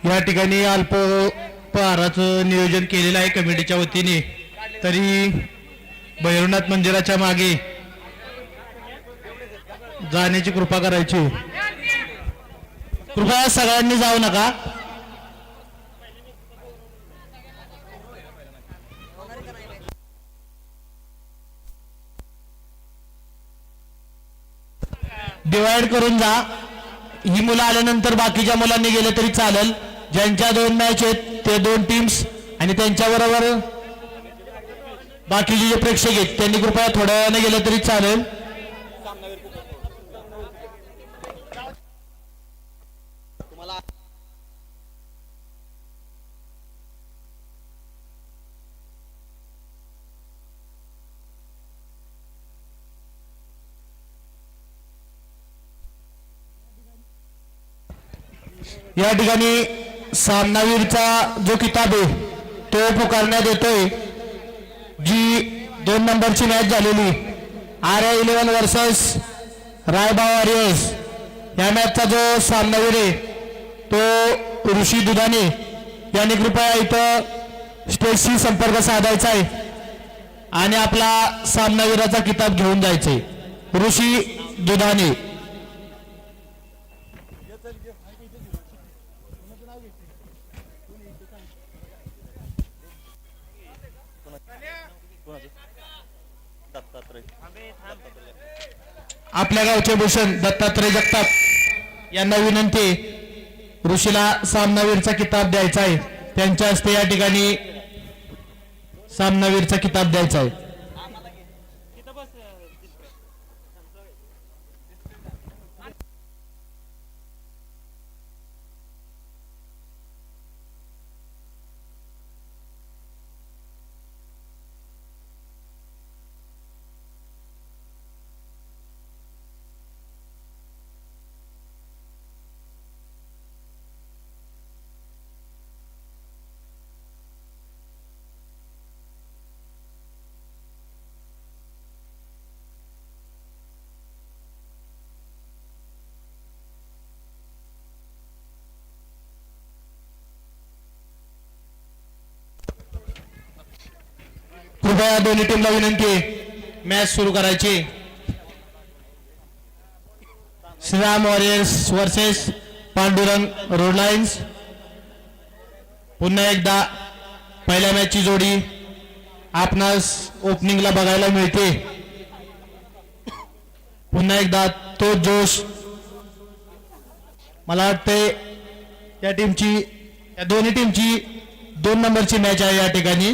या ठिकाणी अल्पहाराचं नियोजन केलेलं आहे कमिटीच्या वतीने. तरी भैरवनाथ मंदिराच्या मागे जाण्याची कृपा करायची. कृपया सगळ्यांनी जाऊ नका. डिवाइड करून जा. ही मुलं आल्यानंतर बाकीच्या मुलांनी गेले तरी चालेल. ज्यांच्या 2 मॅच आहेत ते 2 टीम्स आणि त्यांच्याबरोबर बाकीचे जे प्रेक्षक आहेत त्यांनी कृपया थोड्या वेळाने गेले तरी चालेल. या ठिकाणी सामनावीरचा जो किताब आहे तो पुकारण्यात येतोय. जी 2 नंबरची मॅच झालेली RI11 वर्सेस रायबाव वॉरियर्स या मॅचचा जो सामनावीर आहे तो ऋषी दुधाने यांनी कृपया इथं स्टेजशी संपर्क साधायचा आहे आणि आपला सामनावीराचा किताब घेऊन जायचे. ऋषी दुधाने. आपल्या गावचे भूषण दत्तात्रय जगताप यांना विनंती ऋषीला सामनावीरचा किताब द्यायचा आहे. त्यांच्या हस्ते या ठिकाणी सामनावीरचा किताब द्यायचा आहे. कृपया दोन्ही टीमला विनंती आहे मॅच सुरू करायची. Shriram warriors versus Pandurang road lines. पुन्हा एकदा पहिल्या मॅचची जोडी आपणास ओपनिंगला बघायला मिळते. पुन्हा एकदा तो जोश. मला वाटते या टीमची या दोन्ही टीमची 2 नंबरची मॅच आहे या ठिकाणी.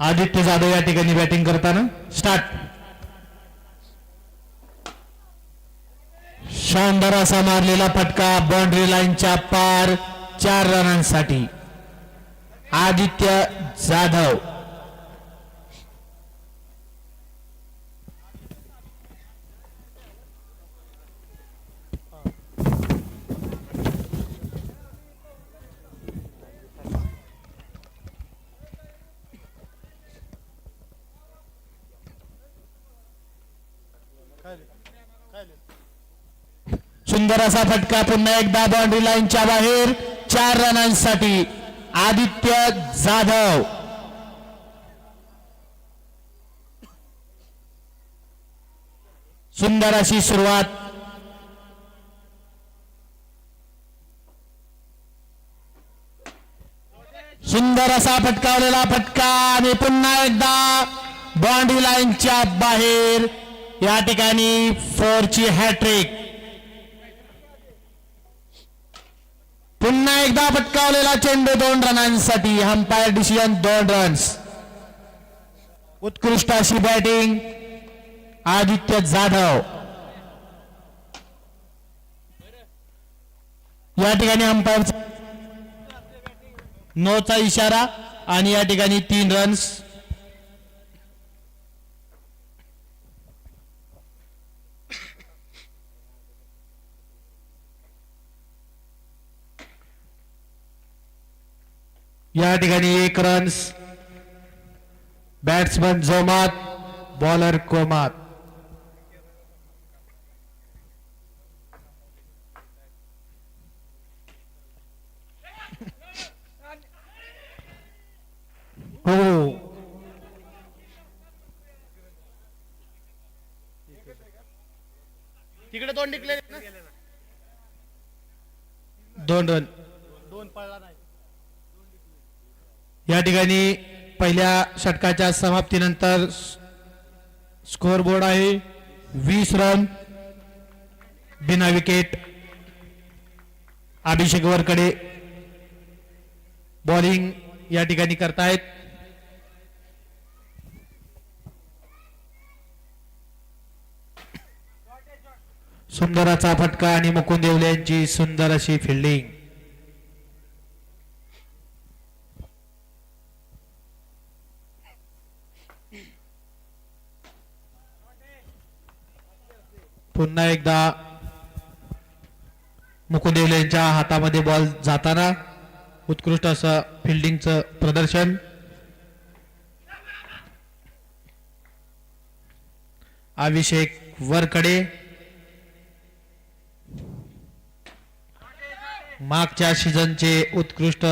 आदित्य जाधव या ठिकाणी बॅटिंग करताना. स्टार्ट. शानदार असा मारलेला फटका बाउंड्री लाईनच्या पार 4 रनांसाठी आदित्य जाधव. सुंदर असा फटका पुन्हा एकदा बाउंड्री लाईनच्या बाहेर 4 रनांसाठी आदित्य जाधव. सुंदर अशी सुरुवात. सुंदर असा फटकावलेला फटका आणि पुन्हा एकदा बाउंड्री लाईनच्या बाहेर या ठिकाणी 4ची हॅट्रिक. पुन्हा एकदा फटकावलेला चेंडू 2 रनांसाठी. Umpire decision 2 runs. उत्कृष्ट अशी बॅटिंग आदित्य जाधव. या ठिकाणी अंपायर नोचा इशारा आणि या ठिकाणी 3 रन्स. या ठिकाणी 1 रन्स बॅट्समन जोमात, बॉलर कोमात. हो तिकडे दोन निघले दोन रन. दोन पळला नाही. या ठिकाणी पहिल्या षटकाच्या समाप्तीनंतर स्कोर बोर्ड आहे 20 रन बिना विकेट. अभिषेक वरकडे बॉलिंग या ठिकाणी करतायत. सुंदर असा फटका आणि मुकुंद येवले यांची सुंदर अशी फिल्डिंग. पुन्हा एकदा मुकुंद येवले यांच्या हातामध्ये बॉल जाताना उत्कृष्ट असं फिल्डिंगचं प्रदर्शन. अभिषेक वरकडे मागच्या सीझनचे उत्कृष्ट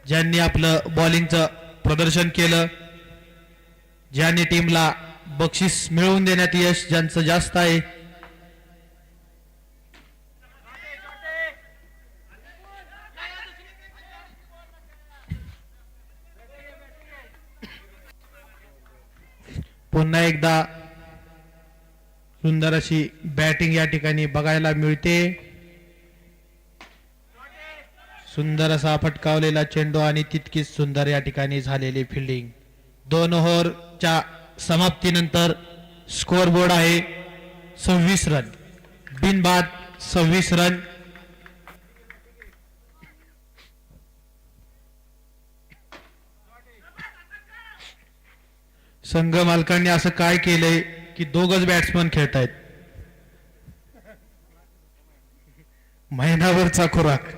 ज्यांनी आपलं बॉलिंगचं प्रदर्शन केलं, ज्यांनी टीमला बक्षीस मिळवून देण्यात यश ज्यांचं जास्त आहे, पुन्हा एकदा सुंदर अशी बॅटिंग या ठिकाणी बघायला मिळते. सुंदर असा फटकावलेला चेंडू आणि तितकीच सुंदर या ठिकाणी झालेली फिल्डिंग. 2 ओव्हरच्या समाप्तीनंतर स्कोर बोर्ड आहे 26 रन बिनबाद 26 रन. संघ मालकांनी असं काय केलंय की दोघच बॅट्समन खेळतायत. महिनाभरचा खुराक.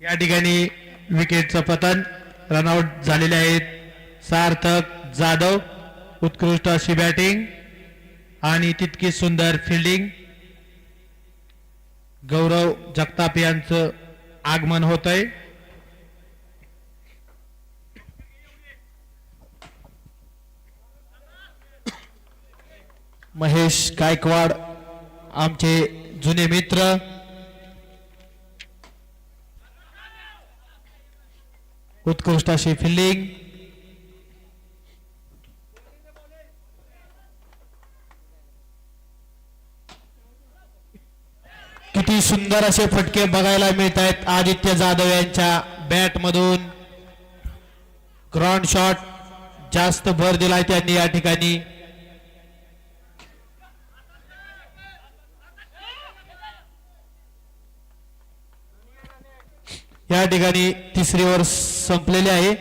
या ठिकाणी विकेटचं पतन. रनआउट झालेले आहेत सार्थक जाधव. उत्कृष्ट अशी बॅटिंग आणि तितकी सुंदर फिल्डिंग. गौरव जगताप यांचं आगमन होत आहे. महेश गायकवाड आमचे जुने मित्र. उत्कृष्ट अशी फिल्डिंग. किती सुंदर असे फटके बघायला मिळत आहेत आदित्य जाधव यांच्या बॅट मधून. ग्राउंड शॉट जास्त भर दिलाय त्यांनी या ठिकाणी. या ठिकाणी तिसरी ओव्हर संपलेली आहे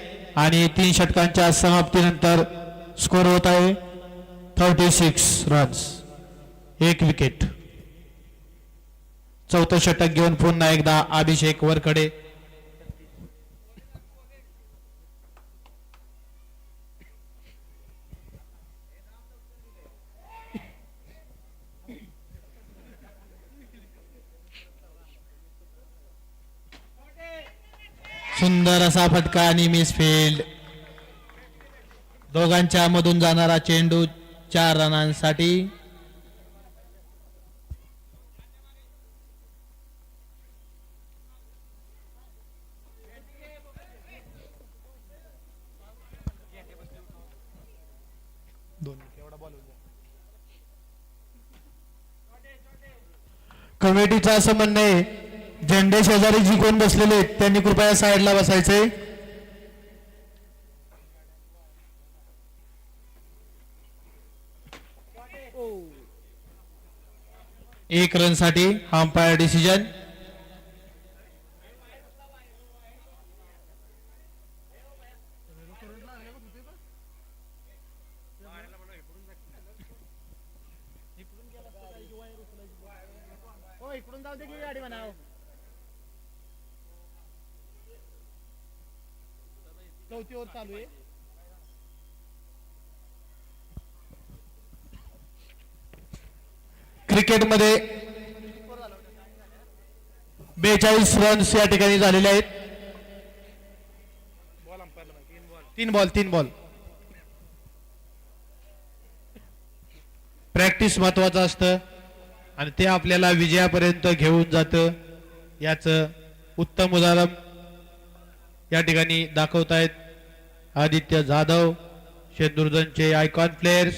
आणि 3 षटकांच्या समाप्तीनंतर स्कोर होत आहे 36 रन्स 1 विकेट. चौथं षटक घेऊन पुन्हा एकदा अभिषेक वरकडे. सुंदर असा फटका आणि मिस फील्ड. दोघांच्या मधून जाणारा चेंडू 4 रनांसाठी. कमिटीचं असं म्हणणं आहे झेंडे शेजारी जी कोण बसलेले आहेत त्यांनी कृपया साईडला बसायचंय. 1 रनसाठी अंपायर डिसिजन. चौथी ओव्हर चालू आहे. क्रिकेटमध्ये 42 रन्स या ठिकाणी झालेले आहेत. बॉल अंपायरला माहिती. तीन बॉल. प्रॅक्टिस महत्वाचं असतं आणि ते आपल्याला विजयापर्यंत घेऊन जातं. याचं उत्तम उदाहरण या ठिकाणी दाखवतायत आदित्य जाधव, शेंदुर्जनचे आयकॉन प्लेयर्स.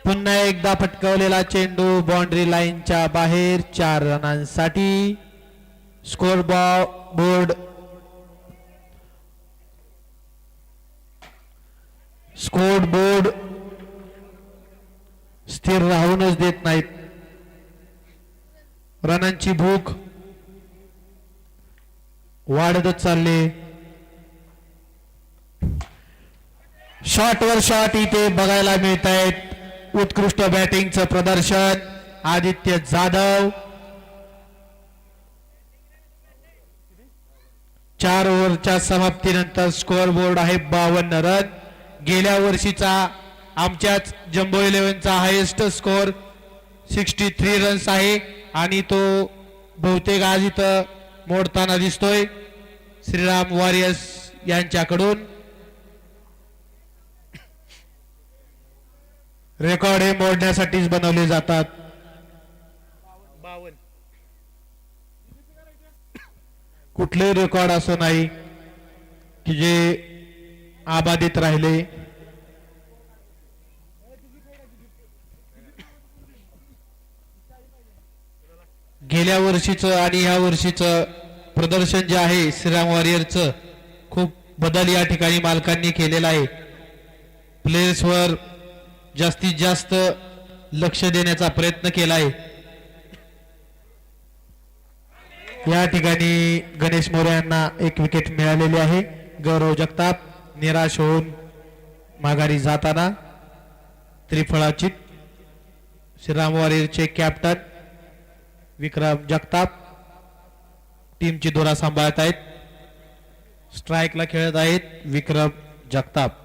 पुन्हा एकदा फटकावलेला चेंडू बाउंड्री लाईनच्या बाहेर 4 रनांसाठी. स्कोर बोर्ड स्थिर राहूनच देत नाहीत. रनांची भूक वाढतच चालले. शॉट वर शॉट इथे बघायला मिळत आहेत. उत्कृष्ट बॅटिंगचं प्रदर्शन आदित्य जाधव. 4 ओव्हरच्या समाप्तीनंतर स्कोअर बोर्ड आहे 52 रन. गेल्या वर्षीचा आमच्याच जम्बो 11चा हायेस्ट स्कोअर 63 रन्स आहे आणि तो बहुतेक आज इथं मोडताना दिसतोय श्रीराम वॉरियर्स यांच्याकडून. रेकॉर्ड हे मोडण्यासाठीच बनवले जातात. 52. कुठले रेकॉर्ड असं नाही की जे अबाधित राहिले. गेल्या वर्षीचं आणि ह्या वर्षीचं प्रदर्शन जे आहे श्रीराम वॉरियरचं खूप बदल या ठिकाणी मालकांनी केलेला आहे. प्लेयर्सवर जास्तीत जास्त लक्ष देण्याचा प्रयत्न केला आहे. या ठिकाणी गणेश मोरे यांना एक विकेट मिळालेली आहे. गौरव जगताप निराश होऊन माघारी जाताना त्रिफळाचित. श्रीराम वॉरियरचे कॅप्टन विक्रम जगताप टीमची धुरा सांभाळत आहेत. स्ट्राइकला खेळत आहेत विक्रम जगताप.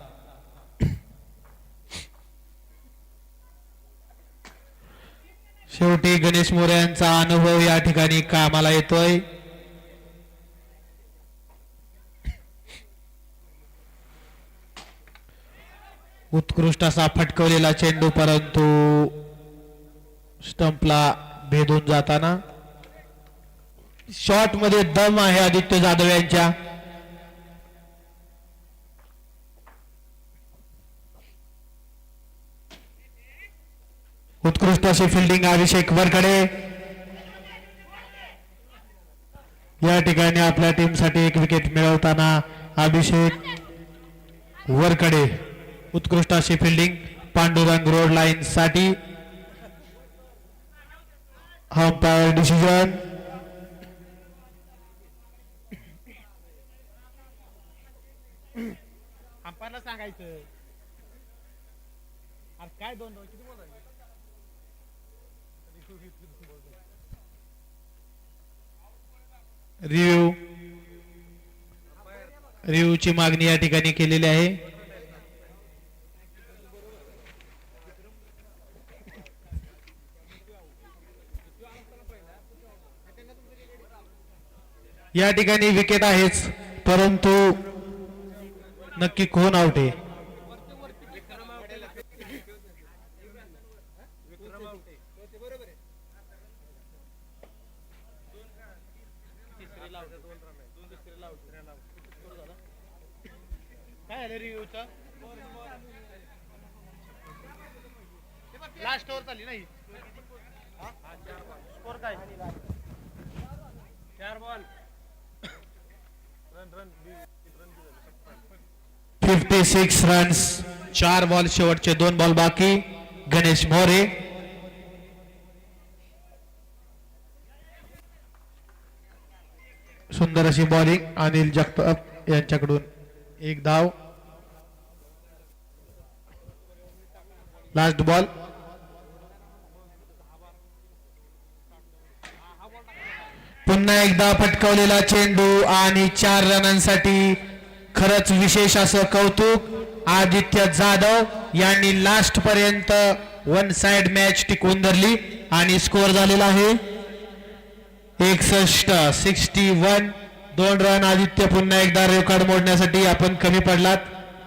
शेवटी गणेश मोरे यांचा अनुभव या ठिकाणी कामाला येतोय. उत्कृष्ट असा फटकवलेला चेंडू परंतु स्टंपला भेदून जाताना. शॉट मध्ये दम आहे आदित्य जाधव यांच्या. उत्कृष्ट अशी फिल्डिंग अभिषेक वरकडे. या ठिकाणी आपल्या टीमसाठी एक विकेट मिळवताना अभिषेक वरकडे. उत्कृष्ट अशी फिल्डिंग पांडुरंग रोड लाईन साठी. Umpire decision. अंपायरला सांगायचं. अरे काय 2 किती बोलायचं. रिव्ह्यूची मागणी या ठिकाणी केलेली आहे. या ठिकाणी विकेट आहेच परंतु नक्की कोण आउट आहे. काय झालं रिव्ह्यूचं. लास्ट ओव्हर चालली नाही. स्कोर काय 4 बॉल. Run 56 runs. 4 बॉल शेवटचे 2 बॉल बाकी. गणेश मोरे. सुंदर अशी बॉलिंग अनिल जगताप यांच्याकडून. 1 धाव. Last ball. पुन्हा एकदा फटकावलेला चेंडू आणि 4 रनांसाठी खरंच विशेष असं कौतुक. आदित्य जाधव यांनी लास्ट पर्यंत वन साइड मॅच टिकवून धरली आणि स्कोअर झालेला आहे 61. 2 रन. आदित्य पुन्हा एकदा रेकॉर्ड मोडण्यासाठी आपण कमी पडलात.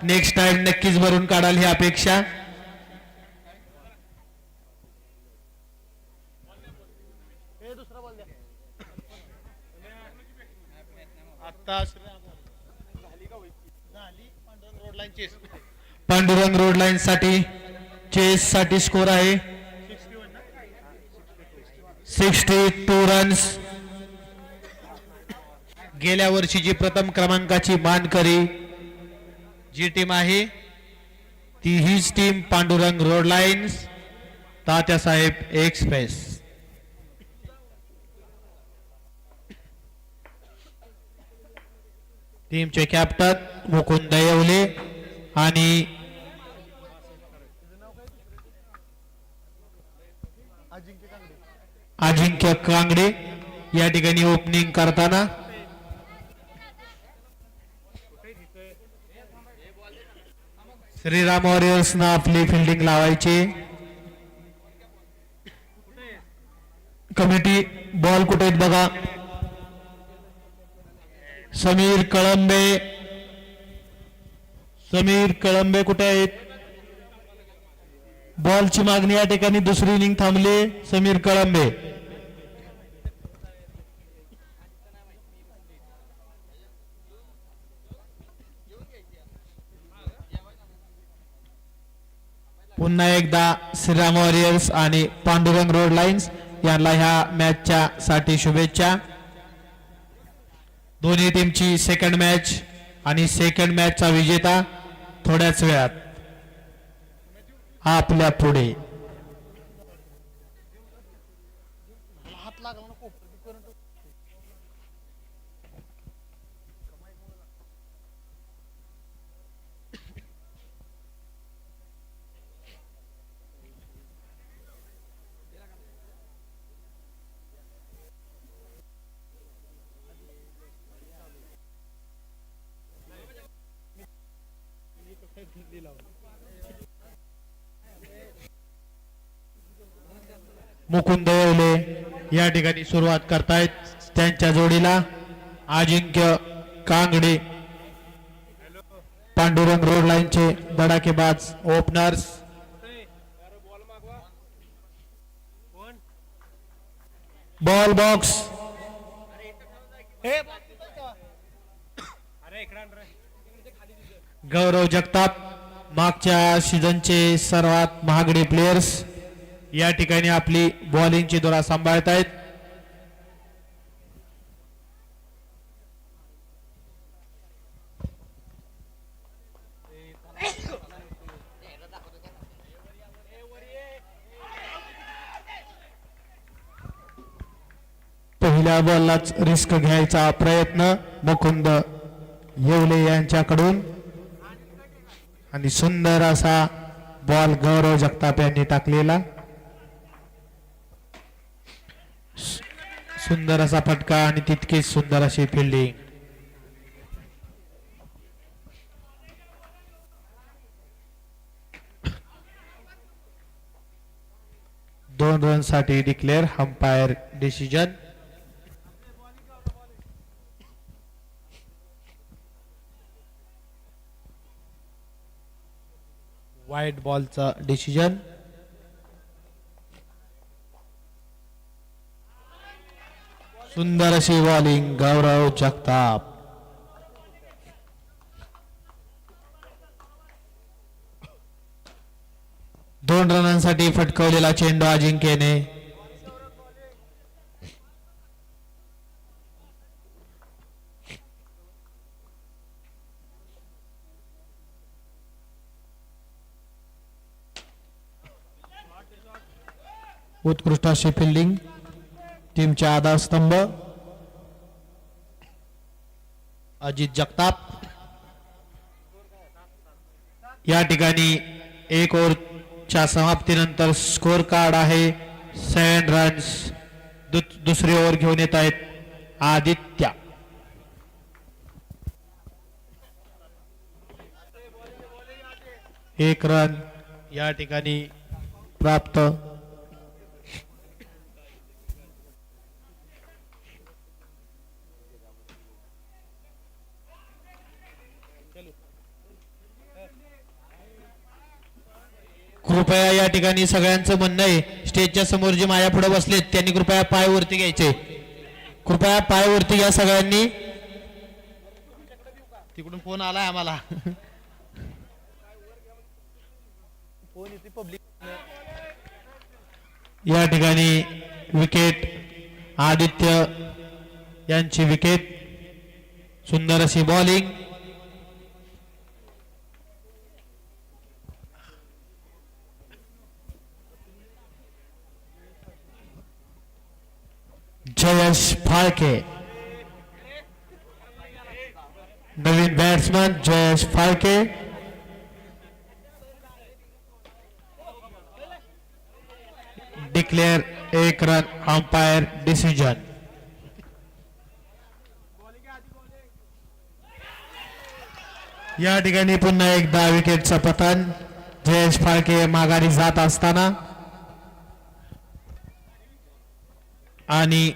नेक्स्ट टाइम नक्कीच भरून काढाल ही अपेक्षा. हे दुसरा बॉल द्या. आता झाली का व्हायची? झाली Pandurang road line chase. Pandurang road line साठी चेस साठी स्कोर आहे 62 रन्स. गेल्या वर्षीची प्रथम क्रमांकाची मानकरी जी टीम आहे ती हीच team Pandurang road lines Tatyasaheb express. टीमचे कॅप्टन मुकुंद येवले आणि अजिंक्य कांगडे या ठिकाणी ओपनिंग करताना श्रीराम वॉरियर्सना आपली फिल्डिंग लावायची. कमिटी बॉल कुठे आहेत बघा. समीर कळंबे कुठे आहेत. बॉलची मागणी या ठिकाणी दुसरी इनिंग थांबली. समीर कळंबे पुन्हा एकदा श्रीराम वॉरियर्स आणि पांडुरंग रोड लाईन्स यांना ह्या मॅचच्या साठी शुभेच्छा. दोन्ही टीमची सेकंड मॅच आणि सेकंड मॅचचा विजेता थोड्याच वेळात आपल्या पुढे. हात लागला नको. मुकुंद येवले या ठिकाणी सुरुवात करतायत. त्यांच्या जोडीला अजिंक्य कांगडे पांडुरंग रोड लाईनचे धडाकेबाज openers. Ball box. Gaurav Jagtap मागच्या सीझनचे सर्वात महागडे प्लेयर्स या ठिकाणी आपली बॉलिंगची धुरा सांभाळतायत. पहिल्या बॉललाच रिस्क घ्यायचा प्रयत्न मुकुंद येवले यांच्याकडून आणि सुंदर असा बॉल गौरव जगताप यांनी टाकलेला. सुंदर असा फटका आणि तितकीच सुंदर अशी फिल्डिंग. दोन रन साठी डिक्लेअर. Umpire decision. वाईट बॉलचा डिसिजन. सुंदर अशी बॉलिंग गौरव जगताप. दोन रनांसाठी फटकवलेला चेंडू अजिंक्यने. उत्कृष्ट अशी फिल्डिंग. टीमचा आधारस्तंभ अजित जगताप. या ठिकाणी एक ओव्हरच्या समाप्तीनंतर स्कोर कार्ड आहे 7 रन्स. दुसरी ओव्हर घेऊन येत आहेत आदित्य. एक रन या ठिकाणी प्राप्त. कृपया या ठिकाणी सगळ्यांचं म्हणणं आहे, स्टेजच्या समोर जे माया पुढे बसलेत त्यांनी कृपया पाय वरती घ्यायचे. कृपया पाय वरती घ्या सगळ्यांनी. तिकडून फोन आलाय आम्हाला. फोन येते पब्लिक. या ठिकाणी विकेट आदित्य यांची विकेट. सुंदर अशी बॉलिंग. जयेश फाळके नवीन बॅट्समन जयेश फाळके. डिक्लेअर एक रन अंपायर डिसिजन. या ठिकाणी पुन्हा एकदा विकेटचं पतन. जयेश फाळके माघारी जात असताना आणि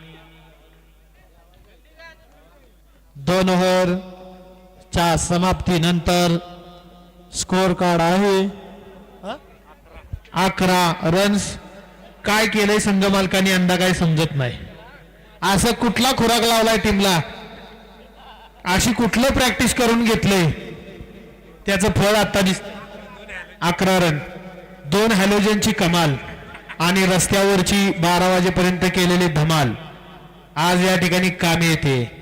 2 ओव्हरच्या समाप्तीनंतर स्कोर कार्ड आहे 11 रन्स. काय केलंय संघ मालकांनी यंदा काय समजत नाही. असं कुठला खुराक लावलाय टीमला, अशी कुठलं प्रॅक्टिस करून घेतलंय, त्याचं फळ आता दिसत. 11 रन, 2 हॅलोजनची कमाल आणि रस्त्यावरची 12 वाजेपर्यंत केलेली धमाल आज या ठिकाणी कामी येते.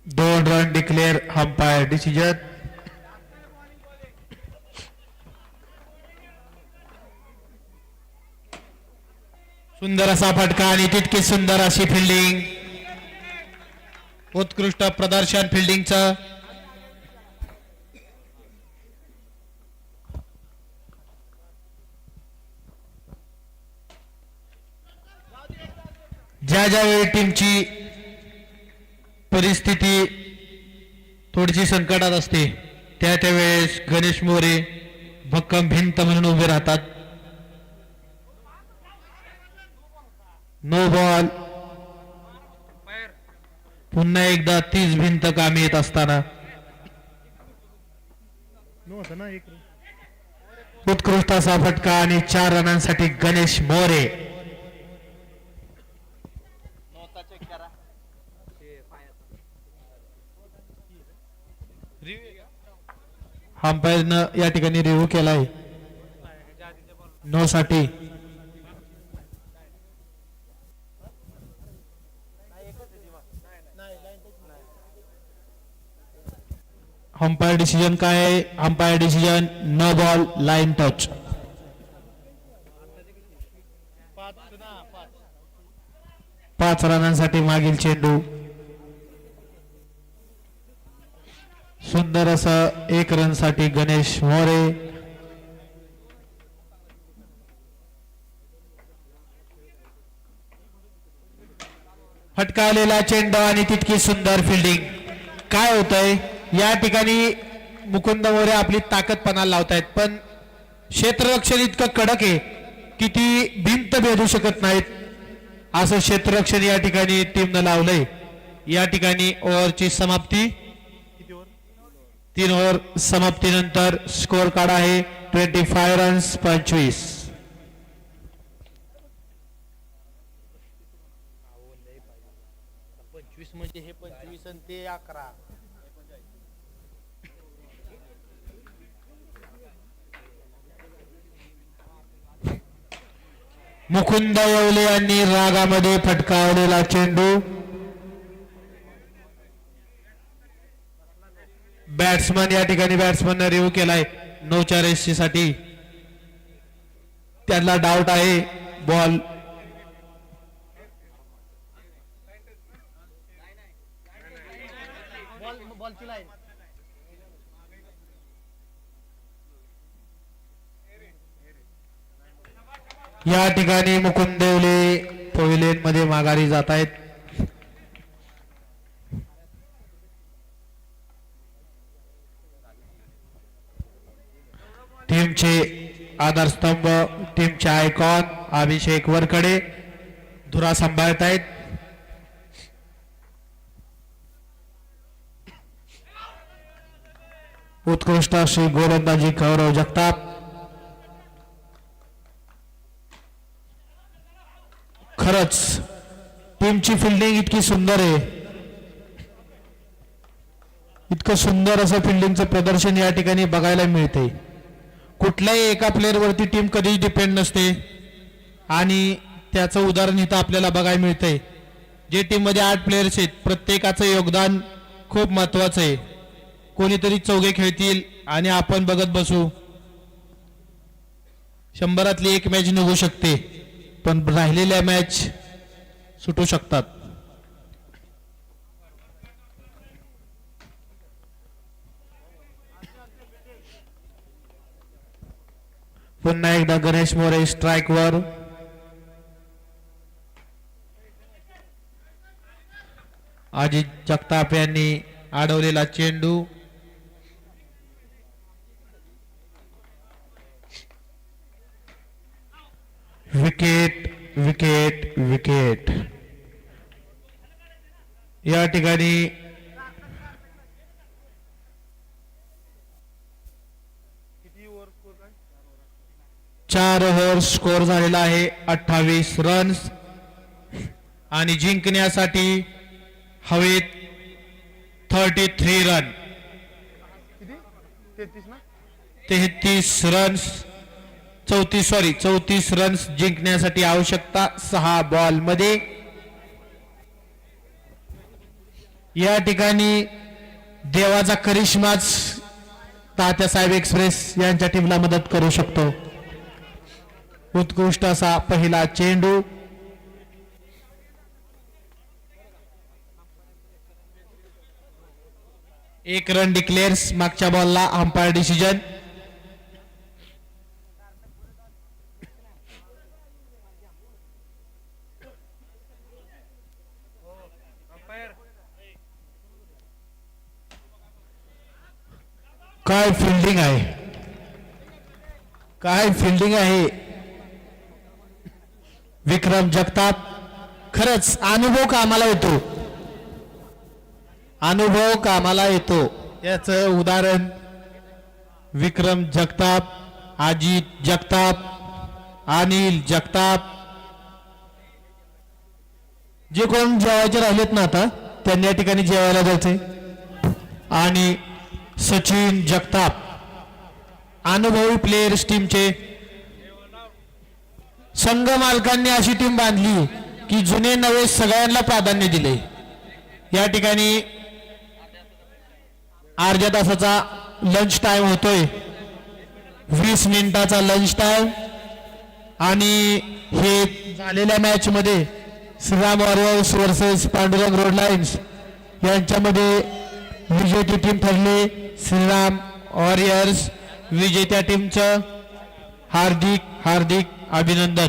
दोन रन डिक्लेअर अंपायर डिसिजन. सुंदर असा फटका आणि तितकी सुंदर अशी फिल्डिंग. उत्कृष्ट प्रदर्शन फिल्डिंगचं. ज्या ज्यावेळी टीमची परिस्थिती थोडीशी संकटात असते त्या त्यावेळेस गणेश मोरे भक्कम भिंत म्हणून उभे राहतात. No ball. पुन्हा एकदा तीच भिंत कामी येत असताना उत्कृष्ट असा फटका आणि 4 रनांसाठी गणेश मोरे. अंपायरनं या ठिकाणी रिव्ह्यू केलाय नो साठी. अंपायर डिसिजन काय आहे? Umpire decision no ball line touch. 5 रनांसाठी मागील चेंडू. सुंदर असं 1 रन साठी गणेश मोरे. फटकावलेला चेंडू आणि तितकी सुंदर फिल्डिंग. काय होतंय या ठिकाणी? मुकुंद मोरे आपली ताकद पणाला लावतायत पण क्षेत्ररक्षण इतकं कडक आहे की ती भिंत भेदू शकत नाहीत. असं क्षेत्ररक्षण या ठिकाणी टीमनं लावलंय. या ठिकाणी ओव्हरची समाप्ती. 3 ओव्हर समाप्तीनंतर स्कोर कार्ड आहे 25 रन्स 25. म्हणजे हे 25 आणि ते 11. मुकुंद येवले यांनी रागामध्ये फटकावलेला चेंडू. बॅट्समन या ठिकाणी बॅट्समन रिव्ह्यू केलाय 9-4 साठी. त्यांना डाऊट आहे बॉल बॉलची लाईन या ठिकाणी मुकुंद देवले पवेलियन मध्ये माघारी जात आहेत. टीमचे आधारस्तंभ टीमचे आयकॉन अभिषेक वरकडे धुरा सांभाळत आहेत. उत्कृष्ट अशी गोलंदाजी गौरव जगताप. खरंच टीमची फिल्डिंग इतकी सुंदर आहे. इतकं सुंदर असं फिल्डिंगचं प्रदर्शन या ठिकाणी बघायला मिळते. कुठल्याही एका प्लेअरवरती टीम कधीच डिपेंड नसते आणि त्याचं उदाहरण इथं आपल्याला बघायला मिळतंय. जे टीममध्ये 8 प्लेयर्स आहेत प्रत्येकाचं योगदान खूप महत्वाचं आहे. कोणीतरी चौघे खेळतील आणि आपण बघत बसू. 100रातली एक मॅच निघू शकते पण राहिलेल्या मॅच सुटू शकतात. पुन्हा एकदा गणेश मोरे स्ट्राईकवर. अजित जगताप यांनी अडवलेला चेंडू. Wicket wicket wicket. या ठिकाणी 4 ओव्हर स्कोर झालेला आहे 28 रन्स आणि जिंकण्यासाठी हवेत 33 रन. 33 रन्स 34 रन्स जिंकण्यासाठी आवश्यकता 6 बॉल मध्ये. या ठिकाणी देवाचा करिश्माच तात्यासाहेब एक्सप्रेस यांच्या टीमला मदत करू शकतो. उत्कृष्ट असा पहिला चेंडू. एक रन डिक्लेअर्स. मागच्या बॉलला अंपायर डिसिजन. काय फिल्डिंग आहे, काय फिल्डिंग आहे विक्रम जगताप. खरंच अनुभव कामाला येतो, अनुभव कामाला येतो. याचं उदाहरण विक्रम जगताप, अजित जगताप, अनिल जगताप. जे कोण जेवायचे राहिलेत ना आता त्यांनी या ठिकाणी जेवायला जायचे. आणि सचिन जगताप अनुभवी प्लेयर्स टीमचे. संघ मालकांनी अशी टीम बांधली की जुने नवे सगळ्यांना प्राधान्य दिले. या ठिकाणी अर्ध्या तासाचा लंच टाइम होतोय, 20 मिनिटाचा लंच टाइम. आणि हे झालेल्या मॅच मध्ये Shriram warriors versus Pandurang road lines यांच्यामध्ये विजेती टीम ठरली श्रीराम वॉरियर्स. विजेत्या टीमचं हार्दिक हार्दिक अभिनंदन.